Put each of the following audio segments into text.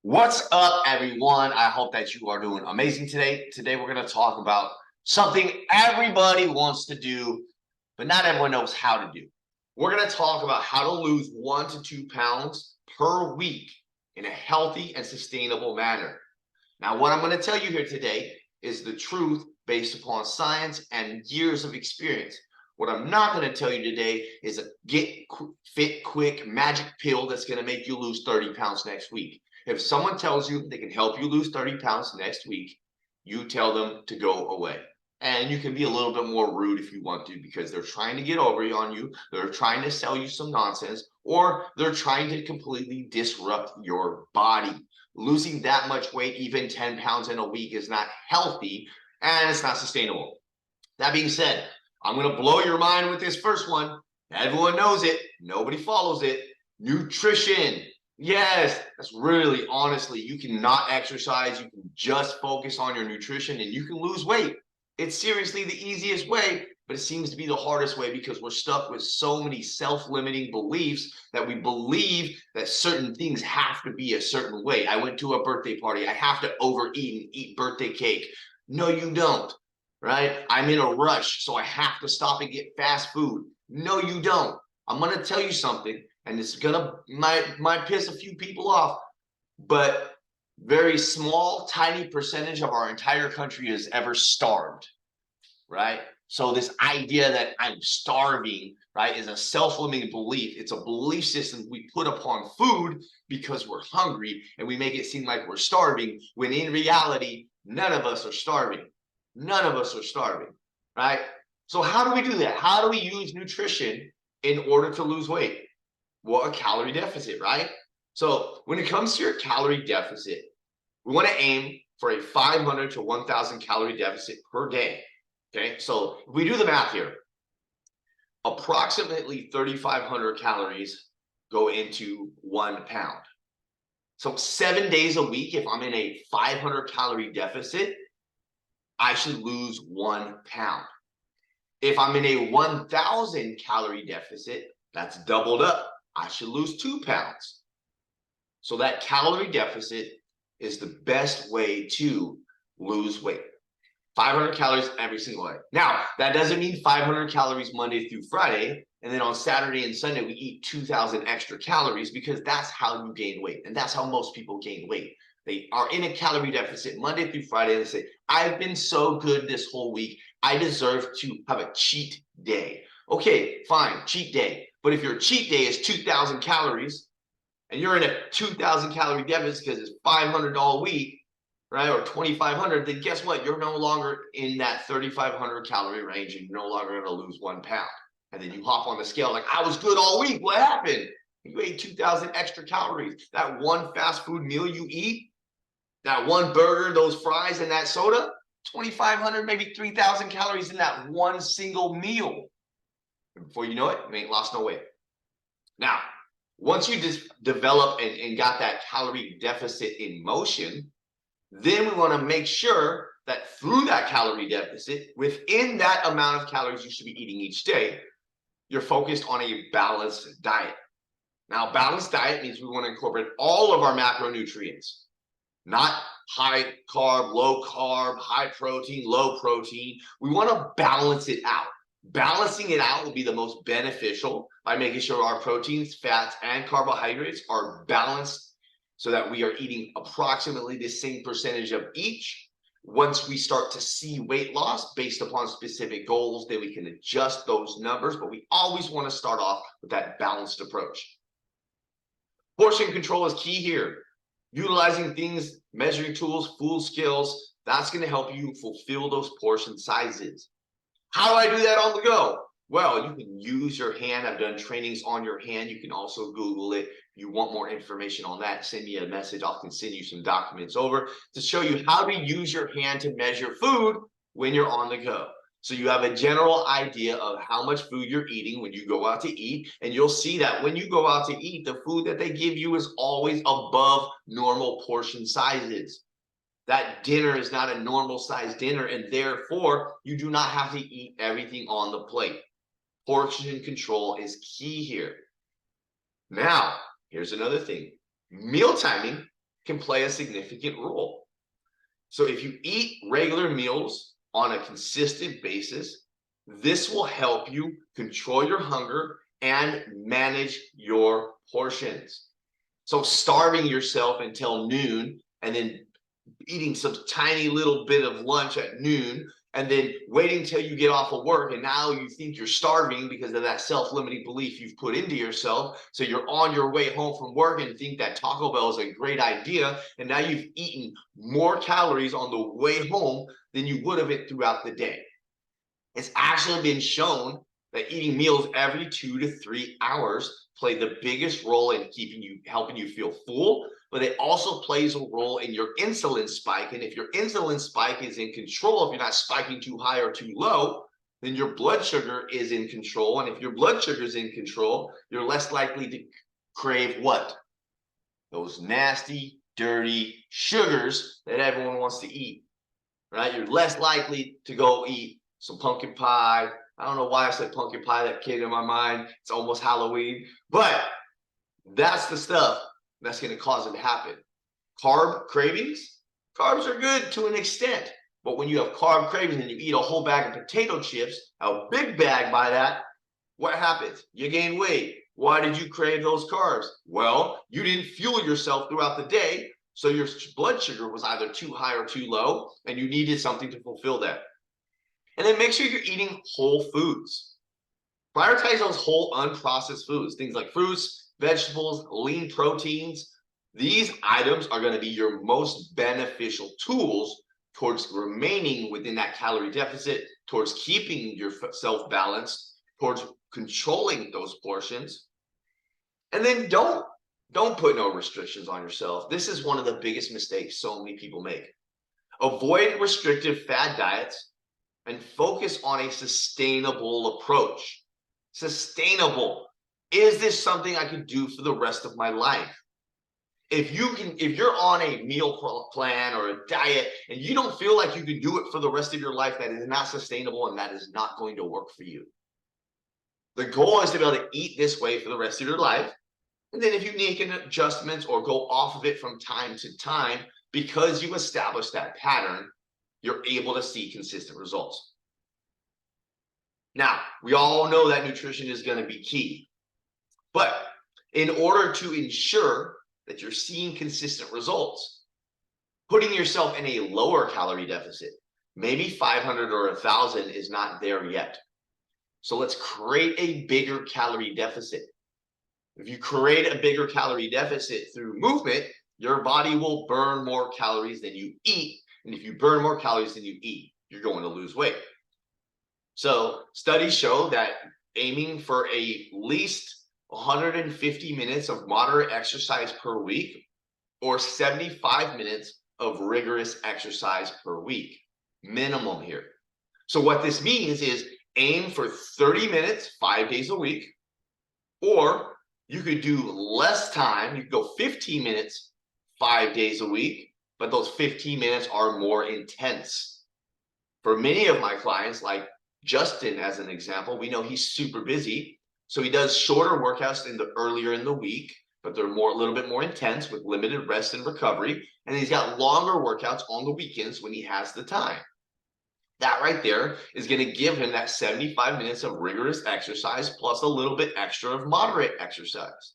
What's up, everyone? I hope that you are doing amazing today. Today, we're going to talk about something everybody wants to do, but not everyone knows how to do. We're going to talk about how to lose 1 to 2 pounds per week in a healthy and sustainable manner. Now, what I'm going to tell you here today is the truth based upon science and years of experience. What I'm not going to tell you today is a get fit quick magic pill that's going to make you lose 30 pounds next week. If someone tells you they can help you lose 30 pounds next week, you tell them to go away. And you can be a little bit more rude if you want to, because they're trying to get over on you. They're trying to sell you some nonsense, or they're trying to completely disrupt your body. Losing that much weight, even 10 pounds in a week, is not healthy and it's not sustainable. That being said, I'm going to blow your mind with this first one. Everyone knows it. Nobody follows it. Nutrition. Yes, that's really, honestly, you cannot exercise. You can just focus on your nutrition and you can lose weight. It's seriously the easiest way, but it seems to be the hardest way because we're stuck with so many self-limiting beliefs that we believe that certain things have to be a certain way. I went to a birthday party. I have to overeat and eat birthday cake. No, you don't, right? I'm in a rush, so I have to stop and get fast food. No, you don't. I'm going to tell you something, and it's gonna might piss a few people off, but very small, tiny percentage of our entire country is ever starved, right? So this idea that I'm starving, right, is a self-limiting belief. It's a belief system we put upon food because we're hungry, and we make it seem like we're starving, when in reality, none of us are starving. None of us are starving, right? So how do we do that? How do we use nutrition in order to lose weight? Well, a calorie deficit, right? So when it comes to your calorie deficit, we want to aim for a 500 to 1,000 calorie deficit per day. Okay, so if we do the math here, approximately 3,500 calories go into 1 pound. So 7 days a week, if I'm in a 500 calorie deficit, I should lose 1 pound. If I'm in a 1,000 calorie deficit, that's doubled up. I should lose 2 pounds. So that calorie deficit is the best way to lose weight. 500 calories every single day. Now, that doesn't mean 500 calories Monday through Friday, and then on Saturday and Sunday, we eat 2,000 extra calories, because that's how you gain weight. And that's how most people gain weight. They are in a calorie deficit Monday through Friday, and they say, I've been so good this whole week, I deserve to have a cheat day. Okay, fine, cheat day. But if your cheat day is 2,000 calories, and you're in a 2,000 calorie deficit because it's 500 all week, right, or 2,500, then guess what? You're no longer in that 3,500 calorie range, and you're no longer going to lose 1 pound. And then you hop on the scale like, I was good all week. What happened? You ate 2,000 extra calories. That one fast food meal you eat, that one burger, those fries, and that soda, 2,500, maybe 3,000 calories in that one single meal. And before you know it, you ain't lost no weight. Now, once you just develop and got that calorie deficit in motion, then we want to make sure that through that calorie deficit, within that amount of calories you should be eating each day, you're focused on a balanced diet. Now, balanced diet means we want to incorporate all of our macronutrients, not high carb, low carb, high protein, low protein. We want to balance it out. Balancing it out will be the most beneficial by making sure our proteins, fats, and carbohydrates are balanced so that we are eating approximately the same percentage of each. Once we start to see weight loss based upon specific goals, then we can adjust those numbers, but we always want to start off with that balanced approach. Portion control is key here. Utilizing things, measuring tools, food skills, that's going to help you fulfill those portion sizes. How do I do that on the go? Well, you can use your hand. I've done trainings on your hand. You can also Google it. If you want more information on that, send me a message. I can send you some documents over to show you how to use your hand to measure food when you're on the go. So you have a general idea of how much food you're eating when you go out to eat. And you'll see that when you go out to eat, the food that they give you is always above normal portion sizes. That dinner is not a normal size dinner, and therefore you do not have to eat everything on the plate. Portion control is key here. Now, here's another thing. Meal timing can play a significant role. So if you eat regular meals on a consistent basis, this will help you control your hunger and manage your portions. So starving yourself until noon and then eating some tiny little bit of lunch at noon and then waiting until you get off of work, and now you think you're starving because of that self-limiting belief you've put into yourself. So you're on your way home from work and think that Taco Bell is a great idea, and now you've eaten more calories on the way home than you would have it throughout the day. It's actually been shown that eating meals every 2 to 3 hours play the biggest role in helping you feel full, but it also plays a role in your insulin spike. And if your insulin spike is in control, if you're not spiking too high or too low, then your blood sugar is in control. And if your blood sugar is in control, you're less likely to crave what? Those nasty, dirty sugars that everyone wants to eat, right? You're less likely to go eat some pumpkin pie. I don't know why I said pumpkin pie, that came in my mind. It's almost Halloween, but that's the stuff that's going to cause it to happen. Carb cravings, carbs are good to an extent, but when you have carb cravings and you eat a whole bag of potato chips, a big bag by that, what happens? You gain weight. Why did you crave those carbs? Well, you didn't fuel yourself throughout the day, so your blood sugar was either too high or too low, and you needed something to fulfill that. And then make sure you're eating whole foods. Prioritize those whole unprocessed foods, things like fruits, vegetables, lean proteins. These items are going to be your most beneficial tools towards remaining within that calorie deficit, towards keeping yourself balanced, towards controlling those portions. And then don't put no restrictions on yourself. This is one of the biggest mistakes so many people make. Avoid restrictive fad diets and focus on a sustainable approach. Sustainable. Is this something I can do for the rest of my life? If you're on a meal plan or a diet and you don't feel like you can do it for the rest of your life, that is not sustainable and that is not going to work for you. The goal is to be able to eat this way for the rest of your life. And then if you make adjustments or go off of it from time to time, because you establish that pattern, you're able to see consistent results. Now, we all know that nutrition is going to be key, but in order to ensure that you're seeing consistent results, putting yourself in a lower calorie deficit, maybe 500 or 1,000 is not there yet. So let's create a bigger calorie deficit. If you create a bigger calorie deficit through movement, your body will burn more calories than you eat. And if you burn more calories than you eat, you're going to lose weight. So studies show that aiming for at least 150 minutes of moderate exercise per week or 75 minutes of rigorous exercise per week, minimum here. So what this means is aim for 30 minutes, 5 days a week, or you could do less time. You could go 15 minutes, 5 days a week, but those 15 minutes are more intense. For many of my clients, like Justin, as an example, we know he's super busy. So he does shorter workouts earlier in the week, but they're a little bit more intense with limited rest and recovery. And he's got longer workouts on the weekends when he has the time. That right there is going to give him that 75 minutes of rigorous exercise plus a little bit extra of moderate exercise.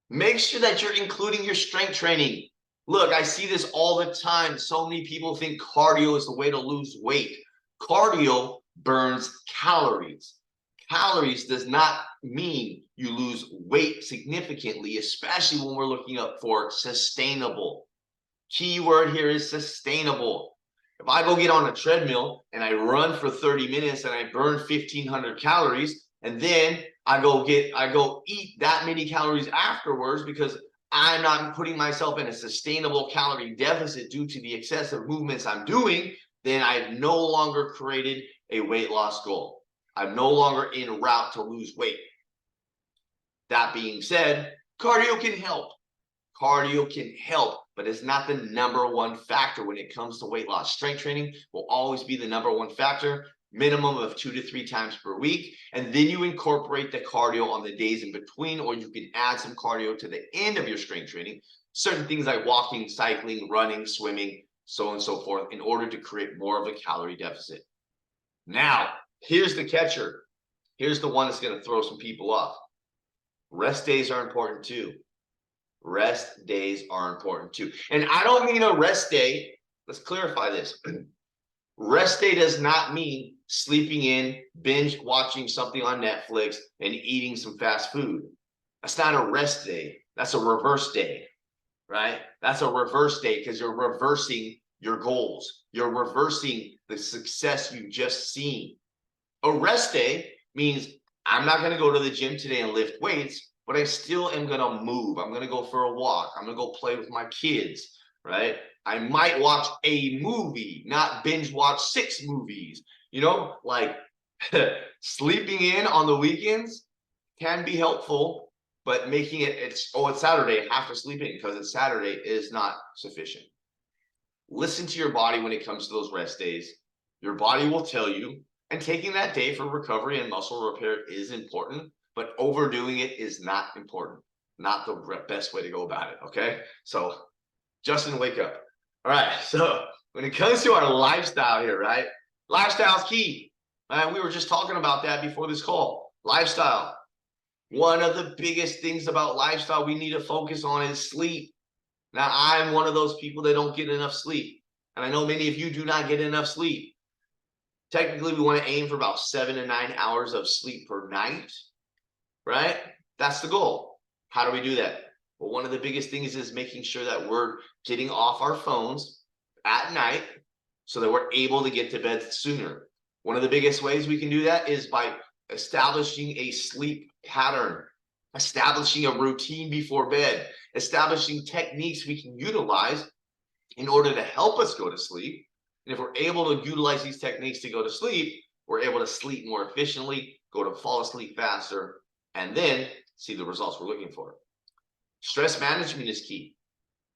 Make sure that you're including your strength training. Look, I see this all the time. So many people think cardio is the way to lose weight. Cardio burns calories. Calories does not mean you lose weight significantly, especially when we're looking up for sustainable. Key word here is sustainable. If I go get on a treadmill and I run for 30 minutes and I burn 1,500 calories, and then I go eat that many calories afterwards because I'm not putting myself in a sustainable calorie deficit due to the excessive movements I'm doing, then I've no longer created a weight loss goal. I'm no longer en route to lose weight. That being said, cardio can help. Cardio can help, but it's not the number one factor when it comes to weight loss. Strength training will always be the number one factor. minimum of 2 to 3 times per week. And then you incorporate the cardio on the days in between, or you can add some cardio to the end of your strength training. Certain things like walking, cycling, running, swimming, so on and so forth, in order to create more of a calorie deficit. Now, here's the catcher. Here's the one that's going to throw some people off. Rest days are important too. Rest days are important too. And I don't mean a rest day. Let's clarify this. Rest day does not mean sleeping in, binge watching something on Netflix, and eating some fast food. That's not a rest day. That's a reverse day, right? That's a reverse day because you're reversing your goals. You're reversing the success you've just seen. A rest day means I'm not going to go to the gym today and lift weights, but I still am going to move. I'm going to go for a walk. I'm going to go play with my kids, right? I might watch a movie, not binge watch 6 movies. You know, like sleeping in on the weekends can be helpful, but making it's Saturday, I have to sleep in because it's Saturday is not sufficient. Listen to your body when it comes to those rest days. Your body will tell you, and taking that day for recovery and muscle repair is important, but overdoing it is not important. Not the best way to go about it, okay? So, Justin, wake up. All right, so when it comes to our lifestyle here, right? Lifestyle is key. We were just talking about that before this call. Lifestyle. One of the biggest things about lifestyle we need to focus on is sleep. Now, I'm one of those people that don't get enough sleep. And I know many of you do not get enough sleep. Technically, we want to aim for about 7 to 9 hours of sleep per night, right? That's the goal. How do we do that? Well, one of the biggest things is making sure that we're getting off our phones at night so that we're able to get to bed sooner. One of the biggest ways we can do that is by establishing a sleep pattern, establishing a routine before bed, establishing techniques we can utilize in order to help us go to sleep. And if we're able to utilize these techniques to go to sleep, we're able to sleep more efficiently, go to fall asleep faster, and then see the results we're looking for. Stress management is key,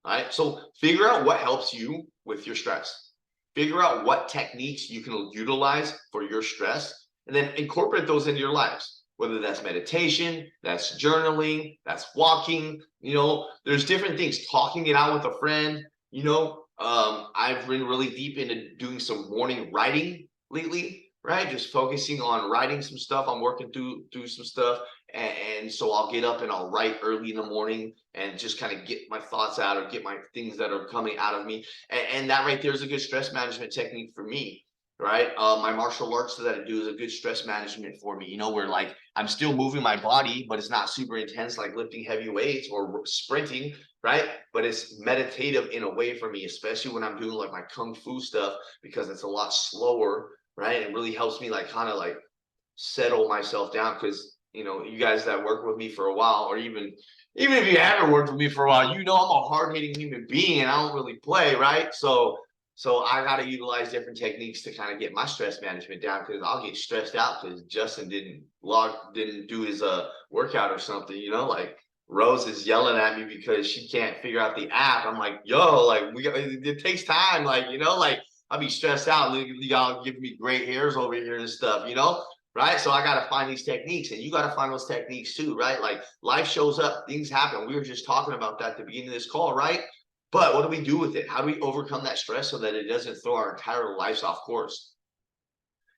right? So figure out what helps you with your stress. Figure out what techniques you can utilize for your stress, and then incorporate those into your lives. Whether that's meditation, that's journaling, that's walking, you know, there's different things. Talking it out with a friend, you know, I've been really deep into doing some morning writing lately, right? Just focusing on writing some stuff. I'm working through some stuff. And so I'll get up and I'll write early in the morning and just kind of get my thoughts out or get my things that are coming out of me. And that right there is a good stress management technique for me, right? My martial arts that I do is a good stress management for me, you know, where like I'm still moving my body, but it's not super intense like lifting heavy weights or sprinting, right? But it's meditative in a way for me, especially when I'm doing like my Kung Fu stuff, because it's a lot slower, right? It really helps me like kind of like settle myself down because, you know, you guys that work with me for a while, or even if you haven't worked with me for a while, you know I'm a hard-hitting human being and I don't really play, right? So I got to utilize different techniques to kind of get my stress management down, because I'll get stressed out because Justin didn't do his workout or something, you know, like Rose is yelling at me because she can't figure out the app. I'm like, yo, like it takes time, like, you know, like I'll be stressed out. Y'all give me gray hairs over here and stuff, you know. Right. So I got to find these techniques, and you got to find those techniques too, right? Like life shows up, things happen. We were just talking about that at the beginning of this call, right? But what do we do with it? How do we overcome that stress so that it doesn't throw our entire lives off course?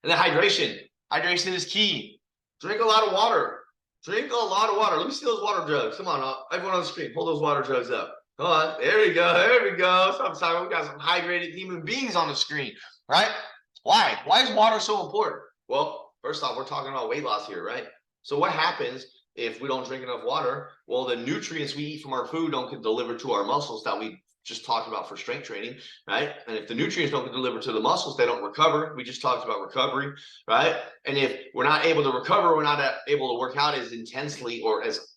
And then hydration. Hydration is key. Drink a lot of water. Drink a lot of water. Let me see those water jugs. Come on, everyone on the screen, pull those water jugs up. Come on. There we go. There we go. Sometimes we got some hydrated human beings on the screen, right? Why? Why is water so important? Well, first off, we're talking about weight loss here, right? So what happens if we don't drink enough water? Well, the nutrients we eat from our food don't get delivered to our muscles that we just talked about for strength training, right? And if the nutrients don't get delivered to the muscles, they don't recover. We just talked about recovery, right? And if we're not able to recover, we're not able to work out as intensely or as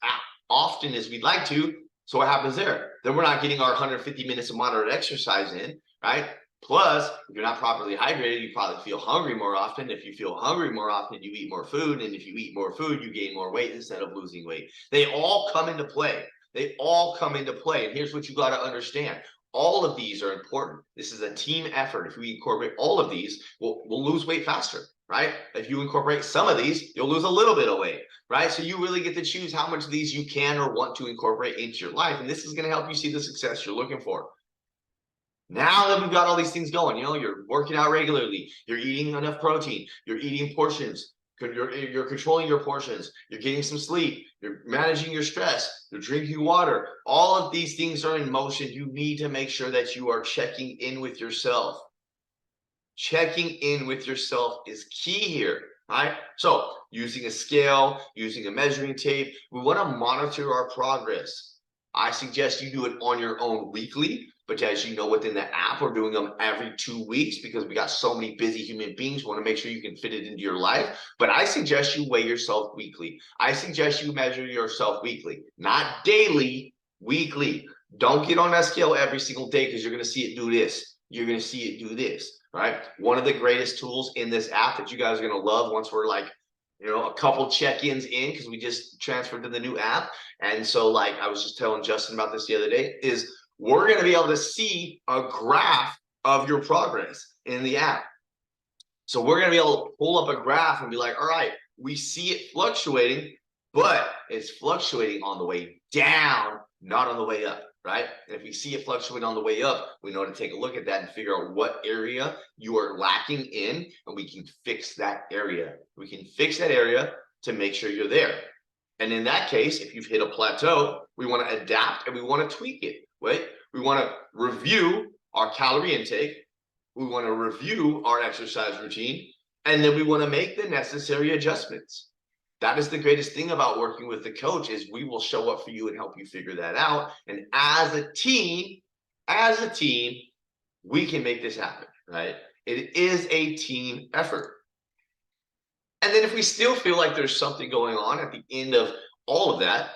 often as we'd like to. So what happens there? Then we're not getting our 150 minutes of moderate exercise in, right? Plus, if you're not properly hydrated, you probably feel hungry more often. If you feel hungry more often, you eat more food. And if you eat more food, you gain more weight instead of losing weight. They all come into play. They all come into play. And here's what you got to understand. All of these are important. This is a team effort. If we incorporate all of these, we'll lose weight faster, right? If you incorporate some of these, you'll lose a little bit of weight, right? So you really get to choose how much of these you can or want to incorporate into your life. And this is going to help you see the success you're looking for. Now that we've got all these things going, you're working out regularly, you're eating enough protein, you're eating portions, you're controlling your portions, you're getting some sleep, you're managing your stress, you're drinking water. All of these things are in motion. You need to make sure that you are checking in with yourself. Checking in with yourself is key here, right? So using a scale, using a measuring tape, we want to monitor our progress. I suggest you do it on your own weekly, but as you know, within the app, we're doing them every 2 weeks because we got so many busy human beings. We want to make sure you can fit it into your life. But I suggest you weigh yourself weekly. I suggest you measure yourself weekly, not daily, weekly. Don't get on that scale every single day because you're going to see it do this. You're going to see it do this, right? One of the greatest tools in this app that you guys are going to love once we're like, a couple check-ins in, because we just transferred to the new app. And so like I was just telling Justin about this the other day, is we're going to be able to see a graph of your progress in the app. So we're going to be able to pull up a graph and be like, all right, we see it fluctuating, but it's fluctuating on the way down, not on the way up, right? And if we see it fluctuate on the way up, we know to take a look at that and figure out what area you are lacking in, and we can fix that area. We can fix that area to make sure you're there. And in that case, if you've hit a plateau, we want to adapt and we want to tweak it, right? We want to review our calorie intake. We want to review our exercise routine, and then we want to make the necessary adjustments. That is the greatest thing about working with the coach, is we will show up for you and help you figure that out. And as a team, we can make this happen, right? It is a team effort. And then if we still feel like there's something going on at the end of all of that,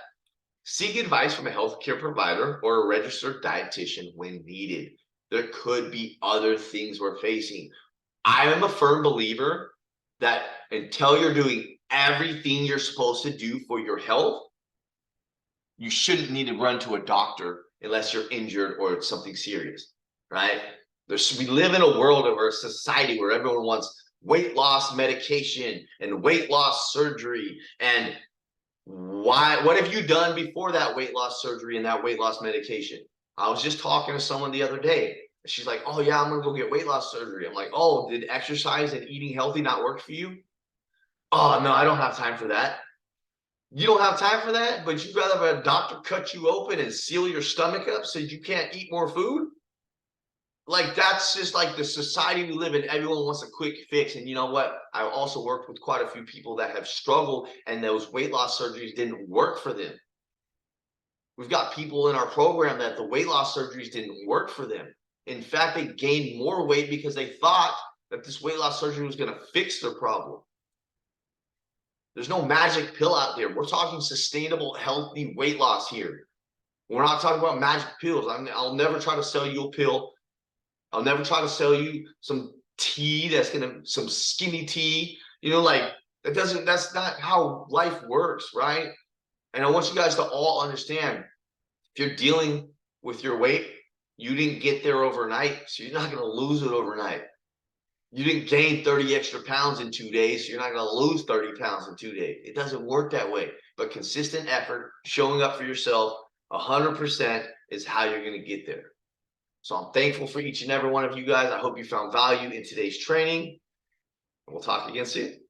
seek advice from a healthcare provider or a registered dietitian when needed. There could be other things we're facing. I am a firm believer that until you're doing everything you're supposed to do for your health, you shouldn't need to run to a doctor unless you're injured or it's something serious, right? We live in a world or a society where everyone wants weight loss medication and weight loss surgery. And what have you done before that weight loss surgery and that weight loss medication? I was just talking to someone the other day. She's like, oh yeah, I'm gonna go get weight loss surgery. I'm like, oh, did exercise and eating healthy not work for you? Oh no, I don't have time for that. You don't have time for that, but you'd rather have a doctor cut you open and seal your stomach up so you can't eat more food? Like, that's just like the society we live in. Everyone wants a quick fix. And you know what? I also worked with quite a few people that have struggled and those weight loss surgeries didn't work for them. We've got people in our program that the weight loss surgeries didn't work for them. In fact, they gained more weight because they thought that this weight loss surgery was going to fix their problem. There's no magic pill out there. We're talking sustainable, healthy weight loss here. We're not talking about magic pills. I'll never try to sell you a pill. I'll never try to sell you some tea some skinny tea. Like that's not how life works, right? And I want you guys to all understand, if you're dealing with your weight, you didn't get there overnight, so you're not going to lose it overnight. You didn't gain 30 extra pounds in 2 days, so you're not going to lose 30 pounds in 2 days. It doesn't work that way. But consistent effort, showing up for yourself 100% is how you're going to get there. So I'm thankful for each and every one of you guys. I hope you found value in today's training. We'll talk again soon.